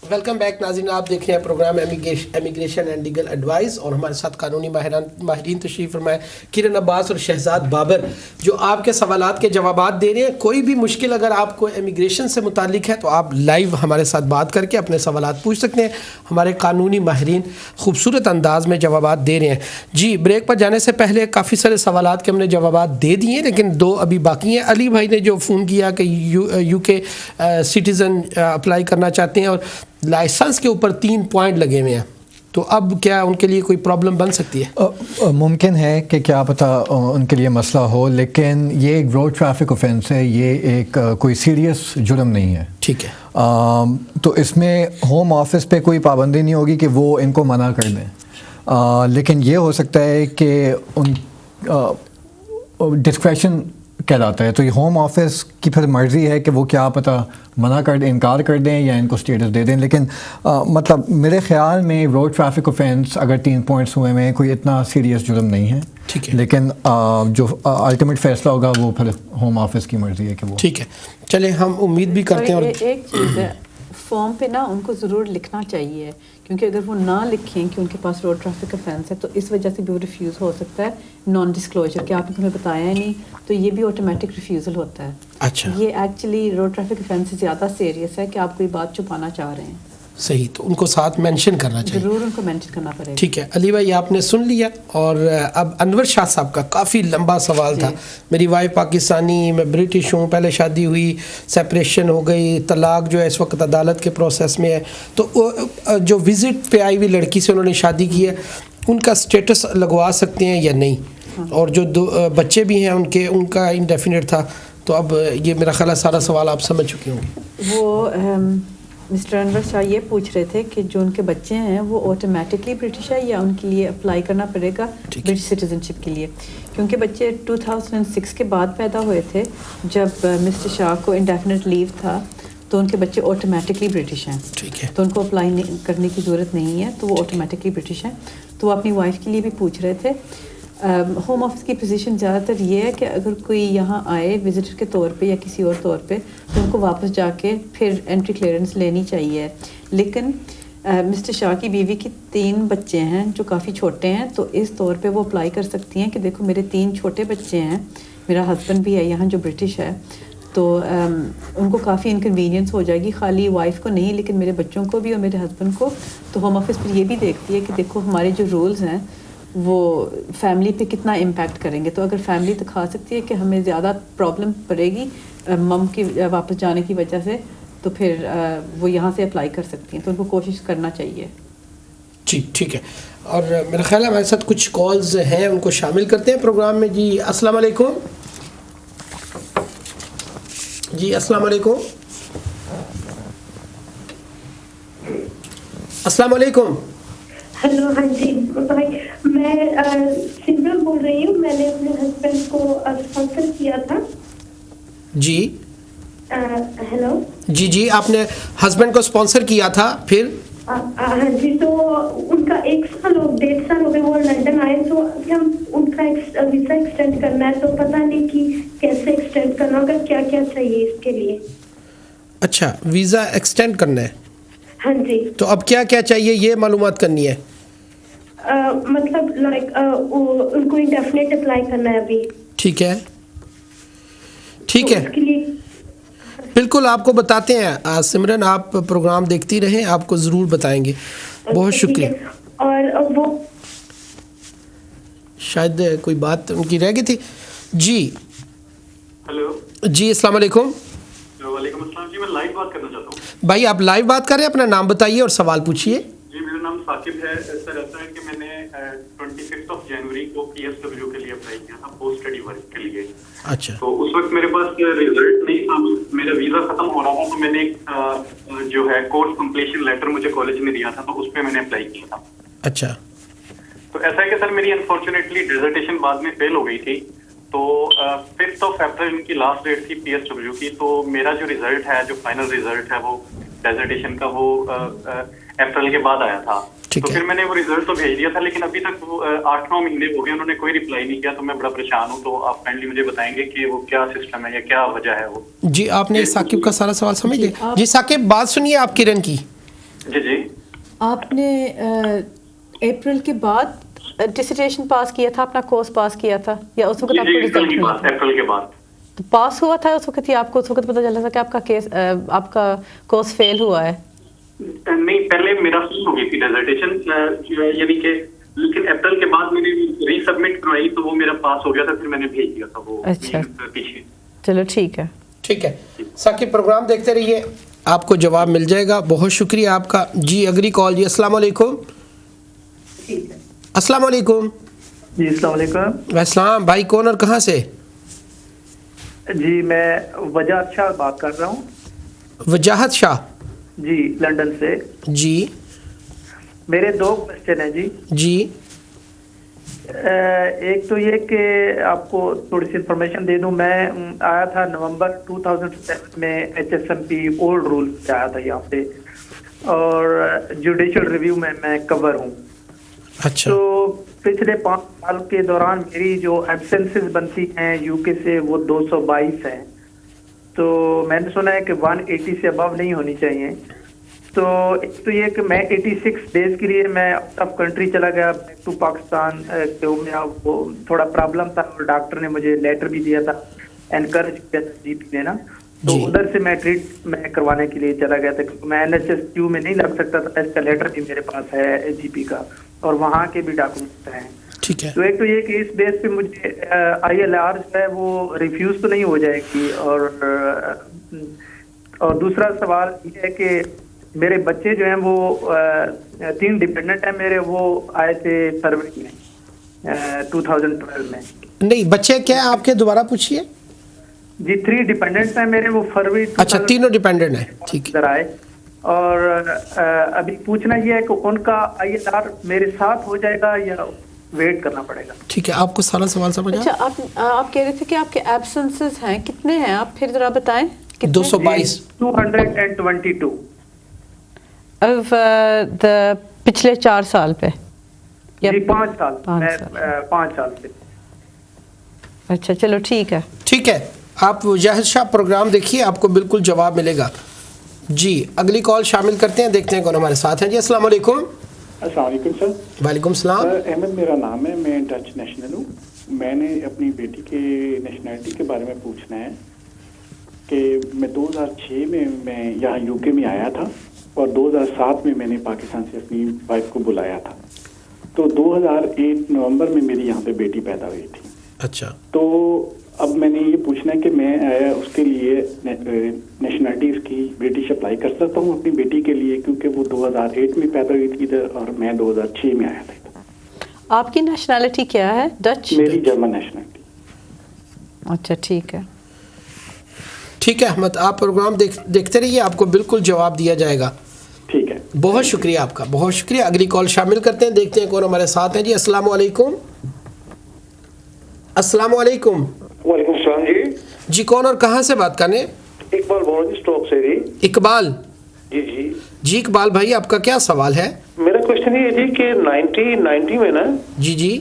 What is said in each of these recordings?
Welcome back ناظرین، آپ دیکھ رہے ہیں program immigration and legal advice, اور ہمارے ساتھ قانونی ماہرین تشریف فرمائے کرن عباس اور شہزاد بابر، جو آپ کے سوالات کے جوابات دے رہے ہیں۔ کوئی بھی مشکل اگر آپ کو امیگریشن سے متعلق ہے تو آپ لائیو ہمارے ساتھ بات کر کے اپنے سوالات پوچھ سکتے ہیں۔ ہمارے قانونی ماہرین خوبصورت انداز میں جوابات دے رہے ہیں۔ جی، بریک پر جانے سے پہلے کافی سارے سوالات کے ہم نے جوابات دے دیے، لیکن 2 ابھی باقی ہیں۔ علی بھائی نے جو فون کیا کہ یو کے سٹیزن اپلائی کرنا چاہتے ہیں اور لائسنس کے اوپر 3 پوائنٹ لگے ہوئے ہیں، تو اب کیا ان کے لیے کوئی پرابلم بن سکتی ہے؟ ممکن ہے کہ کیا پتہ ان کے لیے مسئلہ ہو، لیکن یہ ایک روڈ ٹریفک اوفینس ہے، یہ ایک کوئی سیریس جرم نہیں ہے۔ ٹھیک ہے، تو اس میں ہوم آفس پہ کوئی پابندی نہیں ہوگی کہ وہ ان کو منع کر دیں، لیکن یہ ہو سکتا ہے کہ ان ڈسکریشن کہلاتا ہے، تو یہ ہوم آفس کی پھر مرضی ہے کہ وہ کیا پتہ منع کر دیں، انکار کر دیں یا ان کو اسٹیٹس دے دیں۔ لیکن مطلب میرے خیال میں روڈ ٹریفک اوفینس اگر 3 پوائنٹس ہوئے میں کوئی اتنا سیریس جرم نہیں ہے، ٹھیک ہے، لیکن جو الٹیمیٹ فیصلہ ہوگا وہ پھر ہوم آفس کی مرضی ہے کہ وہ۔ ٹھیک ہے، چلیں ہم امید بھی کرتے ہیں۔ اور ایک چیز ہے، فارم پہ نا ان کو ضرور لکھنا چاہیے، کیونکہ اگر وہ نہ لکھیں کہ ان کے پاس روڈ ٹریفک افینس ہے تو اس وجہ سے بھی وہ ریفیوز ہو سکتا ہے، نان ڈسکلوجر کہ آپ نے ہمیں بتایا ہی نہیں، تو یہ بھی آٹومیٹک ریفیوزل ہوتا ہے۔ اچھا، یہ ایکچولی روڈ ٹریفک افینس سے زیادہ سیریس ہے کہ آپ کوئی بات چھپانا چاہ رہے ہیں، صحیح، تو ان کو ساتھ مینشن کرنا چاہیے۔ ضرور ان کو مینشن کرنا پڑے گا۔ ٹھیک ہے، علی بھائی آپ نے سن لیا، اور اب انور شاہ صاحب کا کافی لمبا سوال تھا۔ میری وائف پاکستانی، میں برٹش ہوں، پہلے شادی ہوئی، سیپریشن ہو گئی، طلاق جو ہے اس وقت عدالت کے پروسیس میں ہے، تو جو وزٹ پہ آئی ہوئی لڑکی سے انہوں نے شادی کی ہے، ان کا اسٹیٹس لگوا سکتے ہیں یا نہیں؟ اور جو 2 بچے بھی ہیں ان کا انڈیفینٹ تھا، تو اب یہ میرا خیال ہے سارا سوال آپ سمجھ چکے ہوں گے۔ وہ مسٹر انور شاہ یہ پوچھ رہے تھے کہ جو ان کے بچے ہیں وہ آٹومیٹکلی برٹش ہے یا ان کے لیے اپلائی کرنا پڑے گا برٹش سٹیزن شپ کے لیے، کیونکہ بچے 2006 کے بعد پیدا ہوئے تھے جب مسٹر شاہ کو انڈیفینٹ لیو تھا، تو ان کے بچے آٹومیٹکلی برٹش ہیں، ٹھیک ہے، تو ان کو اپلائی کرنے کی ضرورت نہیں ہے، تو وہ آٹومیٹکلی برٹش ہیں۔ تو وہ اپنی وائف کے لیے بھی پوچھ رہے تھے۔ ہوم آفس کی پوزیشن زیادہ تر یہ ہے کہ اگر کوئی یہاں آئے وزٹر کے طور پہ یا کسی اور طور پہ تو ان کو واپس جا کے پھر انٹری کلیئرنس لینی چاہیے، لیکن مسٹر شاہ کی بیوی کی 3 بچے ہیں جو کافی چھوٹے ہیں، تو اس طور پہ وہ اپلائی کر سکتی ہیں کہ دیکھو میرے 3 چھوٹے بچے ہیں، میرا ہسبینڈ بھی ہے یہاں جو برٹش ہے، تو ان کو کافی انکنوینئنس ہو جائے گی، خالی وائف کو نہیں لیکن میرے بچوں کو بھی اور میرے ہسبینڈ کو۔ تو ہوم آفس پھر یہ بھی دیکھتی ہے کہ دیکھو ہمارے جو رولز ہیں وہ فیملی پہ کتنا امپیکٹ کریں گے، تو اگر فیملی دکھا سکتی ہے کہ ہمیں زیادہ پرابلم پڑے گی مم کی واپس جانے کی وجہ سے، تو پھر وہ یہاں سے اپلائی کر سکتی ہیں، تو ان کو کوشش کرنا چاہیے۔ جی ٹھیک ہے، اور میرا خیال ہے ہمارے ساتھ کچھ کالز ہیں، ان کو شامل کرتے ہیں پروگرام میں۔ جی السلام علیکم۔ جی السلام علیکم۔ السلام علیکم۔ ہیلو، ہاں جی بھائی، میں سمرن بول رہی ہوں، میں نے اپنے ہسبینڈ کو اسپانسر کیا تھا۔ جی ہیلو، جی آپ نے ہسبینڈ کو اسپانسر کیا تھا، پھر؟ ہاں جی، تو ان کا 1 سال 1.5 سال ہو گئے وہ لندن آئے، تو ابھی ہم ان کا ویزا ایکسٹینڈ کرنا ہے، تو پتہ نہیں کہ کیسے ایکسٹینڈ کرنا ہوگا، کیا کیا چاہیے اس کے لیے۔ اچھا، ویزا ایکسٹینڈ کرنا ہے، ہاں جی، تو اب کیا کیا چاہیے یہ معلومات کرنی ہے؟ مطلب لائک ان کو انڈیفینٹ اپلائی کرنا ہے ابھی۔ ٹھیک ہے، ٹھیک ہے، اس کے لیے بالکل آپ کو بتاتے ہیں۔ سمرن آپ پروگرام دیکھتی رہیں، آپ کو ضرور بتائیں گے۔ بہت شکریہ۔ اور وہ شاید کوئی بات ان کی رہ گئی تھی۔ جی ہیلو، جی السلام علیکم۔ وعلیکم السلام جی، میں لائیو بات کرنا چاہتا ہوں۔ بھائی آپ لائیو بات کر رہے ہیں، اپنا نام بتائیے اور سوال پوچھیے۔ جی میرا نام ثاقب ہے۔ ایسا رہتا ہے کہ میں نے 25 جنوری کو PSW کے لیے اپلائی کیا تھا، پوسٹ اسٹڈی ورک کے لیے۔ اچھا، تو اس وقت میرے پاس ریزلٹ نہیں تھا، میرا ویزا ختم ہو رہا تھا، تو میں نے جو ہے کورس کمپلیشن لیٹر مجھے کالج میں دیا تھا، تو اس پہ میں نے اپلائی کیا تھا۔ اچھا، تو ایسا ہے کہ سر میری انفارچونیٹلی ڈیزرٹیشن بعد میں فیل ہو گئی تھی، تو 5 اپریل کی لاسٹ ڈیٹ تھی PSW کی، تو میرا جو ریزلٹ ہے، جو فائنل ریزلٹ ہے وہ ڈیزرٹیشن کا، وہ اپریل کے بعد آیا تھا۔ تو پھر میں نے وہ ریزلٹ تو بھیج دیا تھا، لیکن ابھی تک 8-9 مہینے ہو گئے، انہوں نے کوئی ریپلائی نہیں کیا، تو میں بڑا پریشان ہوں۔ تو آپ کائنڈلی مجھے بتائیں گے کہ وہ کیا سسٹم ہے یا کیا وجہ ہے وہ؟ جی آپ نے ثاقب کا سارا سوال سمجھ لیا۔ جی ثاقب بات سنیے آپ کرن کی۔ जी जी। आपने अप्रैल के बाद डिसर्टेशन पास किया था, अपना कोर्स पास किया था, या उस वक्त जी आपको जी, अप्रैल रिजल्ट की मिला बात, था? अप्रैल के बाद। तो पास हुआ था उस वक्त, या आपको उस वक्त पता चला था कि आपका केस आपका कोर्स फेल हुआ है? नहीं, पहले मेरा फेल हो गई थी डेजर्टेशन, यानी कि, लेकिन अप्रैल के बाद मैंने रीसबमिट करवाई तो वो मेरा पास हो गया था, फिर मैंने भेज दिया था वो अच्छा। पीछे। चलो ठीक है। ठीक है साकिब, प्रोग्राम देखते रहिए, आपको जवाब मिल जाएगा। बहुत शुक्रिया आपका जी। अगली कॉल जी। अस्सलाम वालेकुम। अस्सलाम वालेकुम। जी अस्सलाम वालेकुम। वैसलाम भाई, कौन और कहाँ से? जी मैं वजाहत शाह बात कर रहा हूँ। वजाहत शाह जी लंदन से। जी। मेरे 2 क्वेश्चन हैं जी। जी। एक तो ये कि आपको थोड़ी सी इंफॉर्मेशन दे दूं, मैं आया था नवंबर 2007 में HSMP ओल्ड रूल पे आया था यहाँ पे, और जुडिशियल रिव्यू में मैं कवर हूँ। अच्छा। तो पिछले 5 साल के दौरान मेरी जो एब्सेंसेस बनती हैं यूके से वो 222 हैं। तो मैंने सुना है कि 180 से अबव नहीं होनी चाहिए। तो एक तो ये कि मैं 86 डेज के लिए मैं आउट ऑफ कंट्री चला गया बैक टू पाकिस्तान, तो मेरा वो थोड़ा प्रॉब्लम था और डॉक्टर ने मुझे लेटर भी दिया था, एनकरेज किया था जीपी ने ना, तो जी। उधर से मैं ट्रीट मैं करवाने के लिए चला गया था, क्योंकि मैं NHS क्यू में नहीं लग सकता था। इसका लेटर भी मेरे पास है जीपी का, और वहाँ के भी डॉक्यूमेंट हैं। ठीक है। तो एक तो ये कि इस बेस पे मुझे ILR जो है वो रिफ्यूज तो नहीं हो जाएगी, और दूसरा सवाल ये है कि मेरे बच्चे जो हैं वो 3 डिपेंडेंट हैं मेरे, वो आए थे फरवरी में 2012 में। नहीं, बच्चे क्या है आपके, दोबारा पूछिए। जी 3 डिपेंडेंट्स हैं मेरे, वो फरवरी अच्छा, तीनों डिपेंडेंट है। ठीक है। इधर आए, और अभी पूछना ये है कि उनका ILR मेरे साथ हो जाएगा या वेट करना पड़ेगा? ठीक है, आपको सारा सवाल समझ अच्छा, आया? आप कह रहे थे कि आपके एब्सेंसेस हैं, कितने हैं? आप फिर जरा बताएं। कितने? 222। 222 of the पिछले 4 साल पे, या जी 5 साल। 5 साल। 5 साल से। अच्छा चलो ठीक है। ठीक है, आप वजाहत शाह प्रोग्राम देखिए, आपको बिल्कुल जवाब मिलेगा जी। अगली कॉल शामिल करते हैं, देखते हैं कौन हमारे साथ हैं जी। अस्सलाम वालेकुम। अस्सलाम वालेकुम सर। वालेकुम सलाम। अहमद मेरा नाम है, मैं डच नेशनल हूँ। मैंने अपनी बेटी के नेशनैलिटी के बारे में पूछना है कि मैं 2006 में मैं यहाँ यूके में आया था, और 2007 में मैंने पाकिस्तान से अपनी वाइफ को बुलाया था। तो 2008 नवंबर में मेरी यहाँ पे बेटी पैदा हुई थी। अच्छा। तो अब मैंने ये पूछना है कि मैं उसके लिए नेशनलिटीज की ब्रिटिश अप्लाई कर सकता हूँ अपनी बेटी के लिए, क्योंकि वो 2008 में पैदा हुई थी इधर, और मैं 2006 में आया था। आपकी नेशनैलिटी क्या है? डच? मेरी जर्मन नेशनलिटी। अच्छा ठीक है। ठीक है अहमद, आप प्रोग्राम देखते रहिए, आपको बिल्कुल जवाब दिया जाएगा। ठीक है, बहुत शुक्रिया आपका, बहुत शुक्रिया। अगली कॉल शामिल करते हैं, देखते हैं कौन हमारे साथ हैं जी। अस्सलाम वालेकुम। अस्सलाम वालेकुम। वालेकुम सलाम जी। जी कौन और कहाँ से बात करने? इकबाल बोल रहा हूँ स्टॉक से जी। इकबाल जी जी जी। इकबाल भाई, आपका क्या सवाल है? मेरा क्वेश्चन ये जी कि 1990 में ना जी जी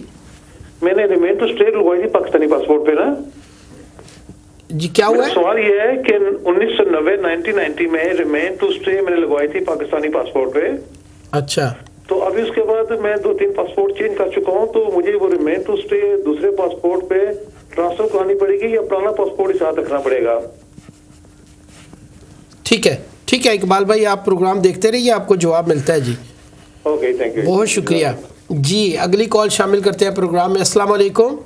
मैंने रिमेन टू स्टे लगवाई थी पाकिस्तानी पासपोर्ट पे ना। जी क्या हुआ मेरा है? सवाल ये है कि 1990 में रिमेन टू स्टे मैंने लगवाई थी पाकिस्तानी पासपोर्ट पे। अच्छा। तो अभी उसके बाद मैं 2-3 पासपोर्ट चेंज कर चुका हूँ, तो मुझे वो रिमेन टू स्टे दूसरे पासपोर्ट पे ट्रांसफर करानी पड़ेगी या पुराना पासपोर्ट ही साथ रखना पड़ेगा? ठीक है, ठीक है इकबाल भाई, आप प्रोग्राम देखते रहिए, आपको जवाब मिलता है जी। Okay, thank you. बहुत शुक्रिया जी। अगली कॉल शामिल करते हैं प्रोग्राम में। अस्सलाम वालेकुम।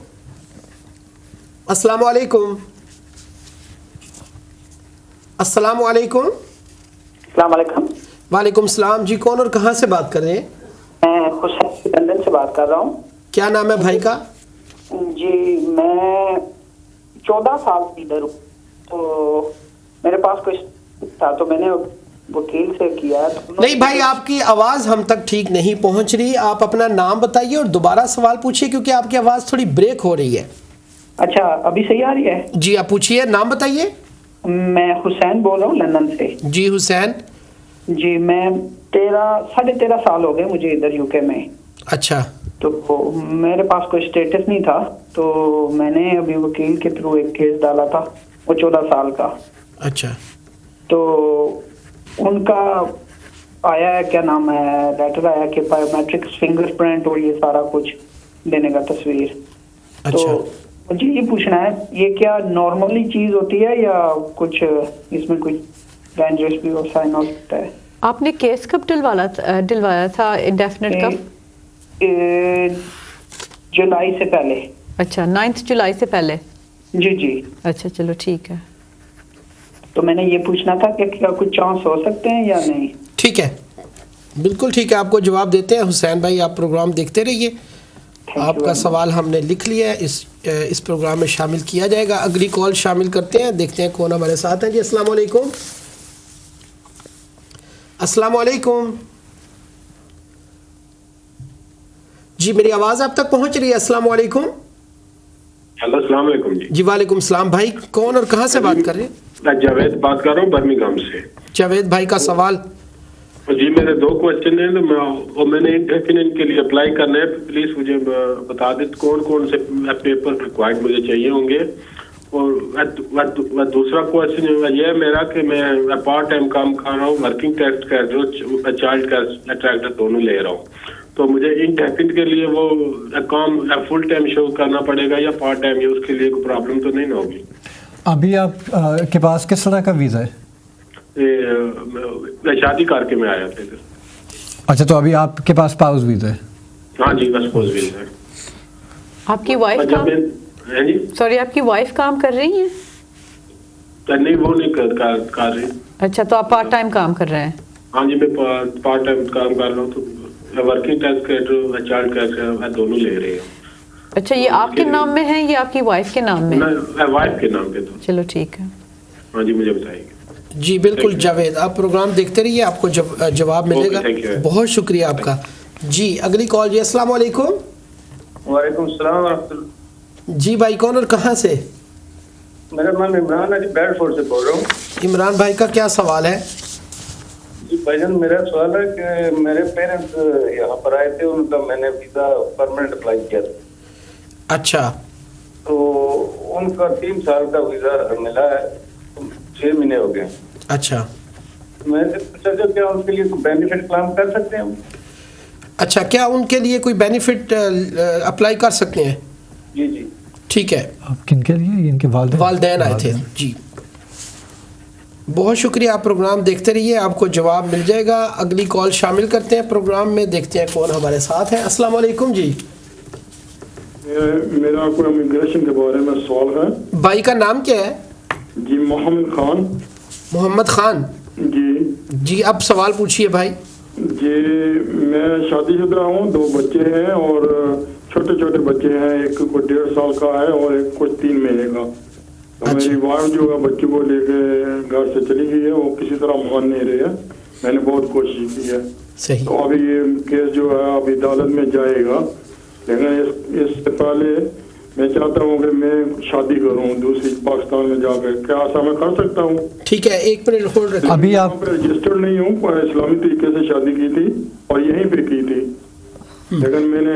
अस्सलाम वालेकुम। अस्सलाम वालेकुम। अस्सलाम वालेकुम। वालेकुम सलाम जी। कौन और कहाँ से बात कर रहे हैं? मैं हुसैन लंदन से बात कर रहा हूँ। क्या नाम है भाई का? जी मैं 14 साल से इधर हूँ, तो मेरे पास कुछ था, तो मैंने वकील से किया। तो नहीं भाई, आपकी आवाज़ हम तक ठीक नहीं पहुँच रही। आप अपना नाम बताइए और दोबारा सवाल पूछिए, क्योंकि आपकी आवाज़ थोड़ी ब्रेक हो रही है। अच्छा, अभी सही आ रही है? जी आप पूछिए, नाम बताइए। मैं हुसैन बोल रहा हूँ लंदन से। जी हुसैन। जी मैं 13 साल हो गए मुझे इधर यूके में। अच्छा। तो मेरे पास कोई स्टेटस नहीं था, तो मैंने अभी वकील के थ्रू एक केस डाला था, वो 14 साल का। अच्छा। तो उनका आया है, क्या नाम है, लेटर आया कि बायोमेट्रिक्स, फिंगरप्रिंट और ये सारा कुछ देने का तस्वीर। अच्छा। तो मुझे ये पूछना है, ये क्या नॉर्मली चीज होती है या कुछ इसमें कुछ डेंजरस भी हो साइन हो सकता है? आपने केस कब दिलवाया था इंडेफिनिट कब? जुलाई से पहले। अच्छा, 9 जुलाई से पहले। जी जी। अच्छा चलो ठीक है। तो मैंने ये पूछना था कि क्या कुछ चांस हो सकते हैं या नहीं? ठीक है, बिल्कुल ठीक है, आपको जवाब देते हैं। हुसैन भाई आप प्रोग्राम देखते रहिए, आपका सवाल हमने लिख लिया है, इस प्रोग्राम में शामिल किया जाएगा। अगली कॉल शामिल करते हैं, देखते हैं कौन हमारे साथ है। जी अस्सलाम वालेकुम। अस्सलाम वालेकुम जी, मेरी आवाज़ आप तक पहुंच रही है? अस्सलाम वालेकुम। हेलो अस्सलाम वालेकुम जी। जी वालेकुम सलाम। भाई कौन और कहाँ से बात कर रहे हैं? मैं जावेद बात कर रहा हूँ बर्मिंघम से। जावेद भाई का सवाल। जी मेरे 2 क्वेश्चन हैं, तो मैंने इंडेफिनिट के लिए अप्लाई करना है, प्लीज मुझे बता दें कौन कौन से पेपर रिक्वायर्ड मुझे चाहिए होंगे। और दूसरा क्वेश्चन ये है मेरा कि मैं पार्ट टाइम काम कर रहा हूँ, working tax cadre, child tractor दोनों ले रहा हूँ, तो मुझे इंडेफिनिट के लिए वो काम फुल टाइम शो करना पड़ेगा या पार्ट टाइम, या उसके लिए कोई प्रॉब्लम तो नहीं ना होगी? अभी आप के पास किस तरह का वीज़ा है? मैं शादी करके मैं आया था। अच्छा, तो अभी आपके पास स्पाउस वीज़ा है? हाँ जी, बस स्पाउस वीज़ा है। आपकी वाइफ काम, सॉरी आपकी वाइफ काम कर रही है? नहीं, वो नहीं कर रही। अच्छा, तो आप पार्ट टाइम काम कर रहे हैं? हाँ जी, मैं पार्ट टाइम काम कर रहा हूँ, तो working tax cadre, child tax दोनों ले रहे हैं। अच्छा, ये आपके नाम में है या आपकी वाइफ के नाम में? वाइफ के नाम पे। तो चलो ठीक है। हाँ जी, मुझे बताइए। जी बिल्कुल जावेद, आप प्रोग्राम देखते रहिए, आपको जवाब मिलेगा। बहुत शुक्रिया आपका। जी अगली कॉल। जी अस्सलाम वालेकुम। वालेकुम सलाम वरहमतुल्लाह। जी भाई कौन और कहाँ से? मेरा नाम इमरान है जी, बेडफोर्ड से बोल रहा हूँ। इमरान भाई का क्या सवाल है? जी भाईजान, मेरा सवाल है कि मेरे पेरेंट्स यहाँ पर आए थे, उनका मैंने वीज़ा परमानेंट अप्लाई किया था। अच्छा। तो उनका 3 साल का वीज़ा मिला है, 6 महीने हो गए। अच्छा। मैंने पूछा जो क्या उनके लिए कोई बेनिफिट क्लेम कर सकते हैं हम? अच्छा, क्या उनके लिए कोई बेनिफिट अप्लाई कर सकते हैं? जी जी। ठीक है। आप किन के लिए? इनके वालिदैन आए थे। जी बहुत शुक्रिया, आप प्रोग्राम देखते रहिए, आपको जवाब मिल जाएगा। अगली कॉल शामिल करते हैं प्रोग्राम में, देखते हैं कौन हमारे साथ है। अस्सलाम वालेकुम जी। मेरा कोई इमिग्रेशन के बारे में सवाल है। भाई का नाम क्या है? जी मोहम्मद खान। मोहम्मद खान जी। जी अब सवाल पूछिए भाई। जी मैं शादीशुदा हूँ, 2 बच्चे हैं और छोटे छोटे बच्चे हैं, एक को 1.5 साल का है और एक को 3 महीने का। तो मेरी वाइफ जो है बच्चे को लेके घर से चली गई है, वो किसी तरह मान नहीं रही है, मैंने बहुत कोशिश की है। सही। तो अभी ये केस जो है अभी अदालत में जाएगा, लेकिन इससे पहले मैं चाहता हूँ कि मैं शादी करूँ दूसरी पाकिस्तान में जाकर, क्या ऐसा मैं कर सकता हूँ? ठीक है, 1 मिनट होल्ड रखिए। अभी आप रजिस्टर्ड नहीं हूँ, पर इस्लामी तरीके से शादी की थी और यहीं पे की थी, लेकिन मैंने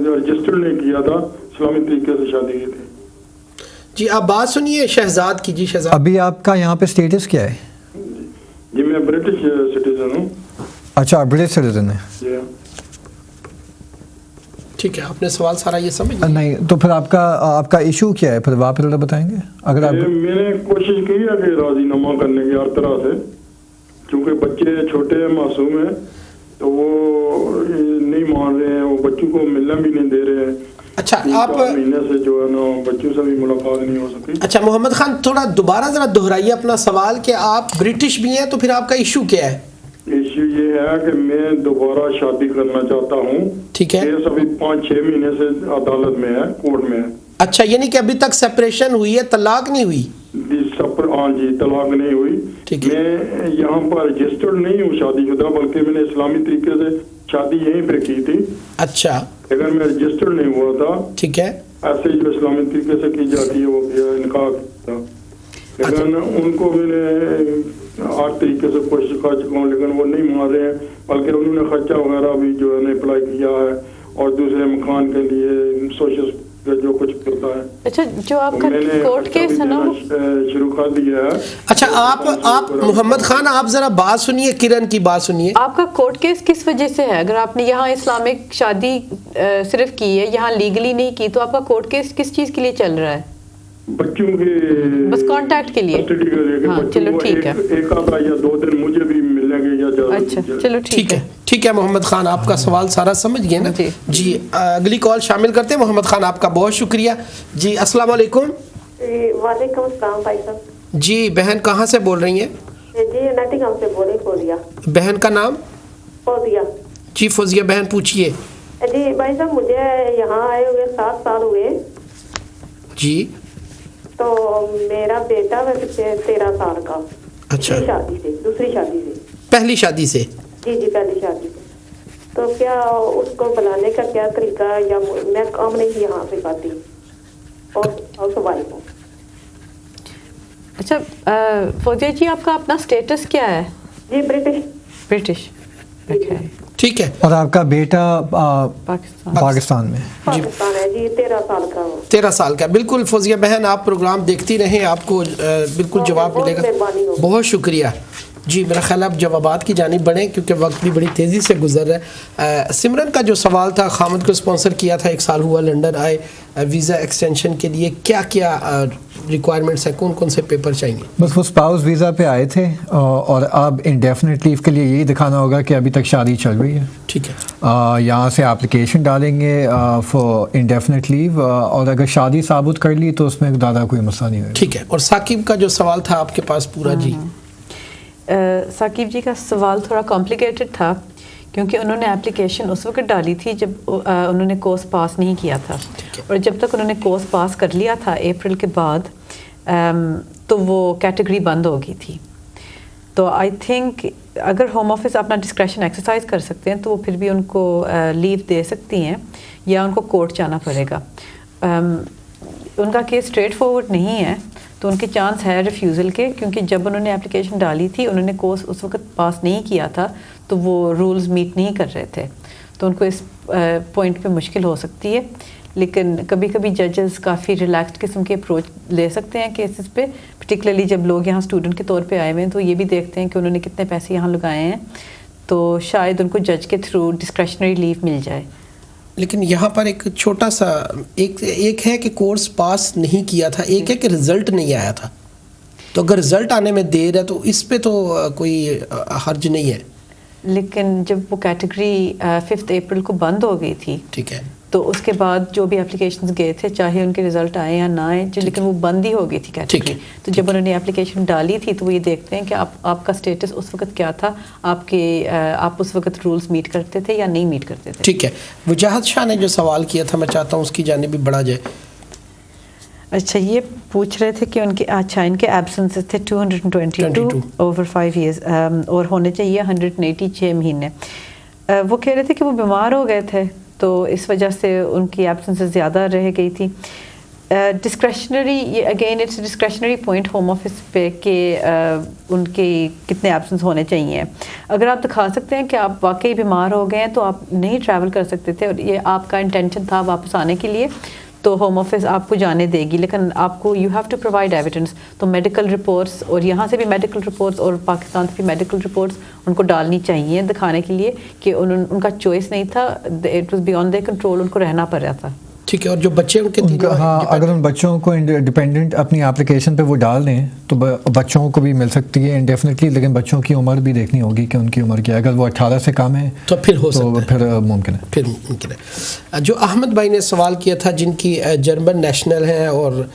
रजिस्टर्ड नहीं किया था, इस्लामी तरीके से शादी की थी। जी आप बात सुनिए शहजाद की। जी शहजाद, अभी आपका यहाँ पे स्टेटस क्या है? जी मैं ब्रिटिश सिटीजन हूँ। अच्छा, ब्रिटिश सिटीजन है। ठीक है, आपने सवाल सारा ये समझ लिया? नहीं, तो फिर आपका इशू क्या है? फिर आप बताएंगे। अगर आप मैंने कोशिश की है कि राजीनामा करने की हर तरह से, क्योंकि बच्चे छोटे हैं, मासूम हैं, तो वो नहीं मान रहे हैं, वो बच्चों को मिलना भी नहीं दे रहे हैं। अच्छा, आप महीने से जो है ना बच्चों से भी मुलाकात नहीं हो सकी। अच्छा मोहम्मद खान, थोड़ा दोबारा जरा दोहराइए अपना सवाल कि आप ब्रिटिश भी हैं, तो फिर आपका इशू क्या है? इश्यू ये है कि मैं दोबारा शादी करना चाहता हूँ। ठीक है। केस अभी 5-6 महीने से अदालत में है, कोर्ट में है। अच्छा, यानी कि अभी तक सेपरेशन हुई है, तलाक नहीं हुई? हाँ जी, तलाक नहीं हुई। मैं यहाँ पर रजिस्टर्ड नहीं हूँ शादीशुदा, बल्कि मैंने इस्लामी तरीके से शादी यहीं पे की थी। अच्छा। लेकिन मैं रजिस्टर्ड नहीं हुआ था। ठीक है। ऐसे ही जो इस्लामी तरीके से की जाती है वो किया, इनकार था। लेकिन उनको मैंने 8 तरीके से कोशिश कर चुका हूँ, लेकिन वो नहीं मान रहे हैं, बल्कि उन्होंने खर्चा वगैरह भी जो है अप्लाई किया है, और दूसरे मकान के लिए सोशल जो कुछ होता है। अच्छा, जो आपका मैंने कोर्ट केस है ना वो शुरू कर दिया है। अच्छा, आप मोहम्मद खान, आप जरा बात सुनिए, किरण की बात सुनिए। आपका कोर्ट केस किस वजह से है? अगर आपने यहाँ इस्लामिक शादी सिर्फ की है, यहाँ लीगली नहीं की, तो आपका कोर्ट केस किस चीज़ के लिए चल रहा है? बच्चों के बस कांटेक्ट के लिए। हाँ, चलो ठीक है, एक आधा या 2 दिन मुझे भी मिलेंगे या ज़्यादा। अच्छा चलो ठीक है। ठीक है मोहम्मद खान, आपका सवाल सारा समझ गए ना जी। अगली कॉल शामिल करते हैं। मोहम्मद खान, आपका बहुत शुक्रिया जी। अस्सलाम वालेकुम। वालेकुम अस्सलाम भाई साहब। जी बहन, कहाँ से बोल रही हैं? जी नटिंगम से बोल रही, फौजिया। बहन का नाम? फौजिया। जी फौजिया बहन, पूछिए। जी भाई साहब, मुझे यहाँ आए हुए 7 साल हुए जी। तो मेरा बेटा वैसे 13 साल का। अच्छा। दूसरी शादी से। पहली शादी से? जी पहली शादी से। तो क्या उसको बुलाने का क्या तरीका, या मैं काम नहीं यहाँ पे पाती और हाउस वाइफ हूँ। अच्छा फौजिया जी, आपका अपना स्टेटस क्या है? जी ब्रिटिश। ब्रिटिश, ओके ठीक है। और आपका बेटा पाकिस्तान में? पाकिस्तान है जी, 13 साल का वो। 13 साल का। बिल्कुल फौजिया बहन, आप प्रोग्राम देखती रहें, आपको बिल्कुल जवाब मिलेगा। बहुत शुक्रिया जी। मेरा ख्याल आप जवाबात की जानिब बढ़ें क्योंकि वक्त भी बड़ी तेज़ी से गुजर रहा है। सिमरन का जो सवाल था, खामद को स्पॉन्सर किया था, 1 साल हुआ लंदन आए, वीज़ा एक्सटेंशन के लिए क्या क्या रिक्वायरमेंट्स हैं, कौन कौन से पेपर चाहिए? बस वो स्पाउस वीज़ा पे आए थे और अब इंडेफिनिट लीव के लिए यही दिखाना होगा कि अभी तक शादी चल रही है। ठीक है। यहाँ से एप्लीकेशन डालेंगे फॉर इंडेफिनिट लीव, और अगर शादी साबुत कर ली तो उसमें ज़्यादा कोई मसला नहीं होगा। ठीक है। और साकिब का जो सवाल था आपके पास पूरा जी। साकिब जी का सवाल थोड़ा कॉम्प्लिकेटेड था क्योंकि उन्होंने एप्लीकेशन उस वक्त डाली थी जब उन्होंने कोर्स पास नहीं किया था, और जब तक उन्होंने कोर्स पास कर लिया था अप्रैल के बाद तो वो कैटेगरी बंद हो गई थी। तो आई थिंक अगर होम ऑफिस अपना डिस्क्रेशन एक्सरसाइज कर सकते हैं तो वो फिर भी उनको लीव दे सकती हैं या उनको कोर्ट जाना पड़ेगा। उनका केस स्ट्रेट फॉरवर्ड नहीं है, तो उनके चांस है रिफ्यूज़ल के, क्योंकि जब उन्होंने एप्लीकेशन डाली थी उन्होंने कोर्स उस वक्त पास नहीं किया था, तो वो रूल्स मीट नहीं कर रहे थे, तो उनको इस पॉइंट पे मुश्किल हो सकती है। लेकिन कभी कभी जजेस काफ़ी रिलैक्स्ड किस्म के अप्रोच ले सकते हैं केसेस पे, पर्टिकुलरली जब लोग यहाँ स्टूडेंट के तौर पे आए हुए हैं, तो ये भी देखते हैं कि उन्होंने कितने पैसे यहाँ लगाए हैं, तो शायद उनको जज के थ्रू डिस्क्रेशनरी लीव मिल जाए। लेकिन यहाँ पर एक छोटा सा एक है कि कोर्स पास नहीं किया था, एक है कि रिज़ल्ट नहीं आया था। तो अगर रिज़ल्ट आने में देर है तो इस पे तो कोई हर्ज नहीं है। लेकिन जब वो कैटेगरी 5 अप्रैल को बंद हो गई थी, ठीक है, तो उसके बाद जो भी एप्लीकेशंस गए थे, चाहे उनके रिजल्ट आए या ना आए, लेकिन वो बंद ही हो गई थी कैटेगरी। तो जब उन्होंने एप्लीकेशन डाली थी तो वो ये देखते हैं कि आपका स्टेटस उस वक्त क्या था, आप उस वक्त रूल्स मीट करते थे या नहीं मीट करते थे। ठीक है। वजाहत शाह ने जो सवाल किया था, मैं चाहता हूँ उसकी जानिब भी बढ़ा जाए। अच्छा, ये पूछ रहे थे कि इनके एब्सेंसेस थे 222 ओवर 5 ईयर्स और होने चाहिए 186 महीने। वो कह रहे थे कि वो बीमार हो गए थे, तो इस वजह से उनकी एब्सेंसेस ज़्यादा रह गई थी। Discretionary, again it's discretionary point home office पे कि उनके कितने एब्सेंस होने चाहिए। अगर आप दिखा सकते हैं कि आप वाकई बीमार हो गए हैं तो आप नहीं ट्रैवल कर सकते थे और ये आपका इंटेंशन था वापस आने के लिए, तो होम ऑफिस आपको जाने देगी, लेकिन आपको you have to provide evidence. तो मेडिकल रिपोर्ट्स, और यहाँ से भी मेडिकल रिपोर्ट्स और पाकिस्तान से भी मेडिकल रिपोर्ट्स उनको डालनी चाहिए दिखाने के लिए कि उनका चॉइस नहीं था, it was beyond their control, उनको रहना पड़ रहा था। ठीक है। और जो बच्चे उनके हाँ, अगर उन बच्चों को डिपेंडेंट अपनी एप्लीकेशन पे वो डाल दें तो बच्चों को भी मिल सकती है इंडेफिनेटली, लेकिन बच्चों की उम्र भी देखनी होगी कि उनकी उम्र क्या है। अगर वो 18 से कम है तो फिर हो सकता है, फिर मुमकिन है, फिर मुमकिन है। जो अहमद भाई ने सवाल किया था, जिनकी जर्मन नेशनल है और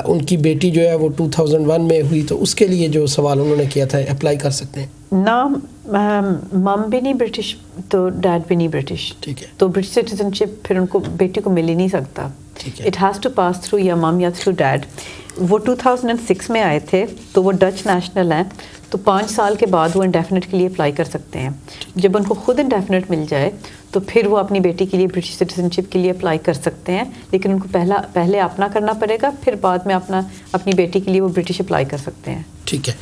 उनकी बेटी जो है वो 2001 में हुई, तो उसके लिए जो सवाल उन्होंने किया था, अप्लाई कर सकते हैं? नाम मम भी नहीं ब्रिटिश तो डैड भी नहीं ब्रिटिश, ठीक है, तो ब्रिटिश सिटीजनशिप फिर उनको बेटी को मिल ही नहीं सकता। It has to pass through या मम या थ्रू डैड। वो 2006 में आए थे, तो वो डच नेशनल हैं, तो 5 साल के बाद वो इंडेफिनेट के लिए अप्लाई कर सकते हैं। जब उनको खुद इंडेफिनेट मिल जाए तो फिर वो अपनी बेटी के लिए ब्रिटिश सिटीजनशिप के लिए अप्लाई कर सकते हैं, लेकिन उनको पहले अपना करना पड़ेगा, फिर बाद में अपनी बेटी के लिए वो ब्रिटिश अप्लाई कर सकते हैं। ठीक है।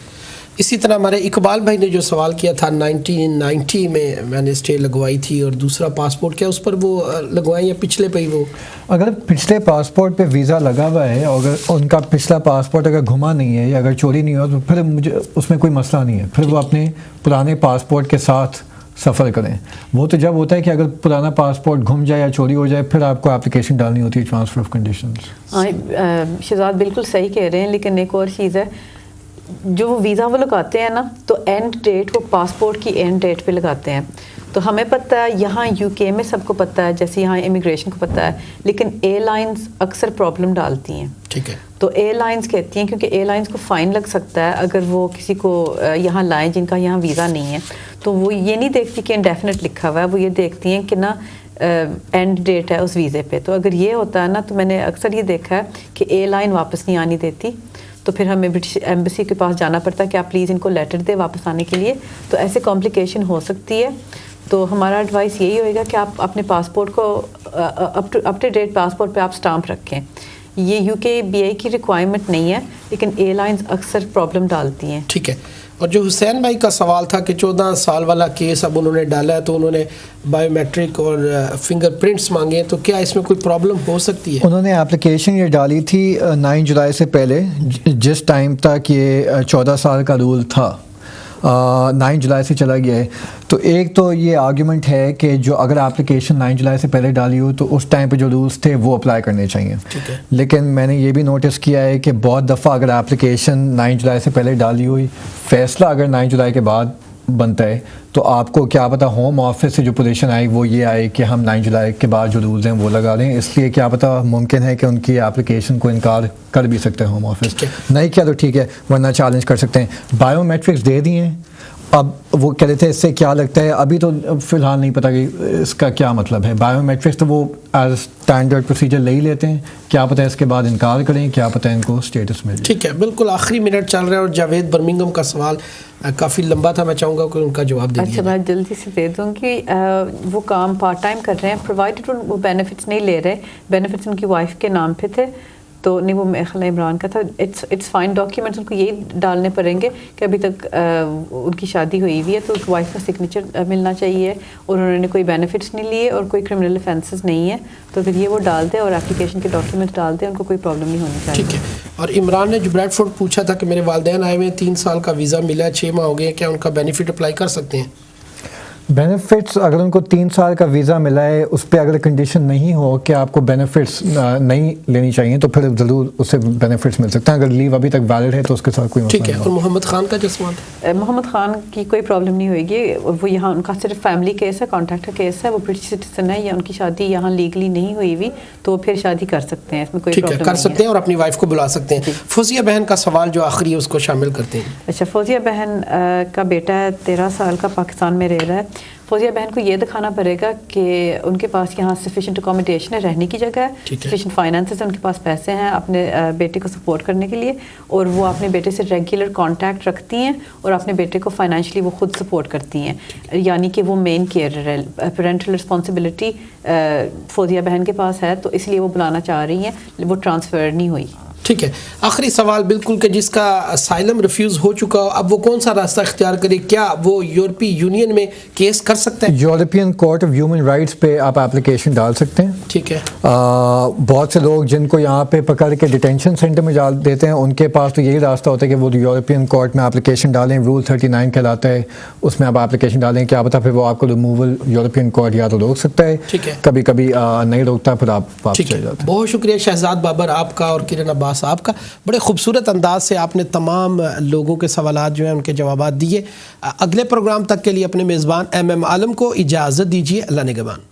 اسی طرح ہمارے اقبال بھائی نے جو سوال کیا تھا 1990 میں میں نے اسٹے لگوائی تھی اور دوسرا پاسپورٹ کیا اس پر وہ لگوائیں یا پچھلے پہ ہی وہ؟ اگر پچھلے پاسپورٹ پہ ویزا لگا ہوا ہے اور اگر ان کا پچھلا پاسپورٹ اگر گھما نہیں ہے یا اگر چوری نہیں ہوا تو پھر مجھے اس میں کوئی مسئلہ نہیں ہے، پھر وہ اپنے پرانے پاسپورٹ کے ساتھ سفر کریں. وہ تو جب ہوتا ہے کہ اگر پرانا پاسپورٹ گھم جائے یا چوری ہو جائے پھر آپ کو اپلیکیشن ڈالنی ہوتی ہے ٹرانسفر آف کنڈیشنز. ہاں شہزاد بالکل صحیح کہہ رہے ہیں، لیکن ایک اور چیز ہے، جو وہ ویزا وہ لگاتے ہیں نا تو اینڈ ڈیٹ وہ پاسپورٹ کی اینڈ ڈیٹ پہ لگاتے ہیں. تو ہمیں پتہ ہے یہاں یو کے میں سب کو پتہ ہے، جیسے یہاں امیگریشن کو پتہ ہے، لیکن ایئر لائنز اکثر پرابلم ڈالتی ہیں. ٹھیک ہے. تو ایئر لائنز کہتی ہیں کیونکہ ایئر لائنز کو فائن لگ سکتا ہے اگر وہ کسی کو یہاں لائیں جن کا یہاں ویزا نہیں ہے. تو وہ یہ نہیں دیکھتی کہ انڈیفینٹ لکھا ہوا ہے، وہ یہ دیکھتی ہیں کہ نا اینڈ ڈیٹ ہے اس ویزے پہ. تو اگر یہ ہوتا ہے نا تو میں نے اکثر یہ دیکھا ہے کہ ایئر لائن واپس نہیں آنی دیتی، تو پھر ہمیں برٹش ایمبیسی کے پاس جانا پڑتا ہے کہ آپ پلیز ان کو لیٹر دیں واپس آنے کے لیے. تو ایسے کمپلیکیشن ہو سکتی ہے. تو ہمارا ایڈوائس یہی ہوئے گا کہ آپ اپنے پاسپورٹ کو اپ ٹو ڈیٹ پاسپورٹ پہ آپ سٹامپ رکھیں. یہ یو کے بی آئی کی ریکوائرمنٹ نہیں ہے، لیکن ایئر لائنز اکثر پرابلم ڈالتی ہیں. ٹھیک ہے. اور جو حسین بھائی کا سوال تھا کہ 14 سال والا کیس اب انہوں نے ڈالا ہے تو انہوں نے بایو میٹرک اور فنگر پرنٹس مانگے، تو کیا اس میں کوئی پرابلم ہو سکتی ہے؟ انہوں نے اپلیکیشن یہ ڈالی تھی 9 جولائی سے پہلے، جس ٹائم تک یہ 14 سال کا رول تھا 9 جولائی سے چلا گیا ہے. تو ایک تو یہ آرگیومنٹ ہے کہ جو اگر اپلیکیشن 9 جولائی سے پہلے ڈالی ہو تو اس ٹائم پہ جو رولز تھے وہ اپلائی کرنے چاہیے. لیکن میں نے یہ بھی نوٹس کیا ہے کہ بہت دفعہ اگر اپلیکیشن 9 جولائی سے پہلے ڈالی ہوئی، فیصلہ اگر 9 جولائی کے بعد بنتا ہے تو آپ کو کیا پتہ ہوم آفس سے جو پوزیشن آئی وہ یہ آئے کہ ہم 9 جولائی کے بعد جو رولز ہیں وہ لگا لیں. اس لیے کیا پتہ ممکن ہے کہ ان کی اپلیکیشن کو انکار کر بھی سکتے ہیں ہوم آفس. نہیں کیا تو ٹھیک ہے، ورنہ چیلنج کر سکتے ہیں. بایو میٹرکس دے دیے ہیں، اب وہ کہہ رہے تھے اس سے کیا لگتا ہے، ابھی تو فی الحال نہیں پتہ کہ اس کا کیا مطلب ہے. بایو میٹرکس تو وہ ایز اسٹینڈرڈ پروسیجر لے ہی لیتے ہیں، کیا پتہ اس کے بعد انکار کریں، کیا پتہ ان کو اسٹیٹس مل جائے. ٹھیک ہے. بالکل آخری منٹ چل رہا ہے اور جاوید برمنگھم کا سوال کافی لمبا تھا، میں چاہوں گا کہ ان کا جواب دے دیں. اچھا، میں جلدی سے دے دوں کہ وہ کام پارٹ ٹائم کر رہے ہیں، پرووائڈڈ وہ بینیفٹس نہیں لے رہے. بینیفٹس ان کی وائف کے نام پہ تھے، تو نہیں وہ میرے خیال عمران کا تھا. It's fine. ڈاکیومنٹس ان کو یہی ڈالنے پڑیں گے کہ ابھی تک ان کی شادی ہوئی ہوئی ہے، تو وائف کا سگنیچر ملنا چاہیے اور انہوں نے کوئی بینیفٹس نہیں لیے اور کوئی کرمنل افینسز نہیں ہے. تو پھر یہ وہ ڈال دیں اور اپلیکیشن کے ڈاکیومنٹس ڈال دیں، ان کو کوئی پرابلم نہیں ہونی چاہیے. ٹھیک ہے. اور عمران نے جو بریڈ فورڈ پوچھا تھا کہ میرے والدین آئے ہوئے 3 سال کا ویزا ملا ہے، 6 ماہ ہو گئے، کیا ان کا بینیفٹ اپلائی کر سکتے ہیں؟ بینیفٹس اگر ان کو 3 سال کا ویزا ملا ہے، اس پہ اگر کنڈیشن نہیں ہو کہ آپ کو بینیفٹس نہیں لینی چاہیے تو پھر ضرور اس سے بینیفٹس مل سکتے ہیں. اگر لیو ابھی تک ویلڈ ہے تو اس کے ساتھ کوئی مسئلہ نہیں. ٹھیک ہے. اور محمد خان کا جو سوال تھا، محمد خان کی کوئی پرابلم نہیں ہوئے گی. وہ یہاں ان کا صرف فیملی کیس ہے، کانٹریکٹ کا کیس ہے. وہ برٹش سٹیزن ہے یا ان کی شادی یہاں لیگلی نہیں ہوئی ہوئی تو وہ پھر شادی کر سکتے ہیں، اس میں کوئی ٹھیک ہے پرابلم کر نہیں سکتے ہیں اور اپنی وائف کو بلا سکتے ہیں. فوزیہ بہن کا سوال جو آخری ہے اس کو شامل کرتے ہیں. اچھا، فوزیہ بہن کا بیٹا ہے 13 سال کا، پاکستان میں رہ رہا ہے. فوزیہ بہن کو یہ دکھانا پڑے گا کہ ان کے پاس یہاں سفیشینٹ اکوموڈیشن ہے، رہنے کی جگہ ہے، سفیشینٹ فائنانسز ہیں، ان کے پاس پیسے ہیں اپنے بیٹے کو سپورٹ کرنے کے لیے، اور وہ اپنے بیٹے سے ریگولر کانٹیکٹ رکھتی ہیں اور اپنے بیٹے کو فائنینشلی وہ خود سپورٹ کرتی ہیں. یعنی کہ وہ مین کیئرر ہے. پیرنٹل رسپانسبلٹی فوزیہ بہن کے پاس ہے، تو اس لیے وہ بلانا چاہ رہی ہیں، وہ ٹرانسفر نہیں ہوئی. ٹھیک ہے. آخری سوال بالکل کہ جس کا اسائلم ریفیوز ہو چکا ہو، اب وہ کون سا راستہ اختیار کرے؟ کیا وہ یورپی یونین میں کیس کر سکتے ہیں؟ European court of human rights پہ آپ اپلیکیشن ڈال سکتے ہیں. ٹھیک ہے. بہت سے لوگ جن کو یہاں پہ پکڑ کے ڈیٹینشن سینٹر میں ڈال دیتے ہیں، ان کے پاس تو یہی راستہ ہوتا ہے کہ وہ یورپین کورٹ میں اپلیکیشن ڈالیں. رول 39 کہلاتا ہے، اس میں آپ اپلیکیشن ڈالیں. کیا پتا پھر وہ آپ کو ریموول یورپین کورٹ یا تو روک سکتا ہے، کبھی کبھی نہیں روکتا، پھر آپ واپس چلے جاتے ہیں. بہت شکریہ شہزاد بابر آپ کا اور کرن عباس آپ کا. بڑے خوبصورت انداز سے آپ نے تمام لوگوں کے سوالات جو ہیں ان کے جوابات دیے. اگلے پروگرام تک کے لیے اپنے میزبان MM عالم کو اجازت دیجیے. اللہ نگہبان.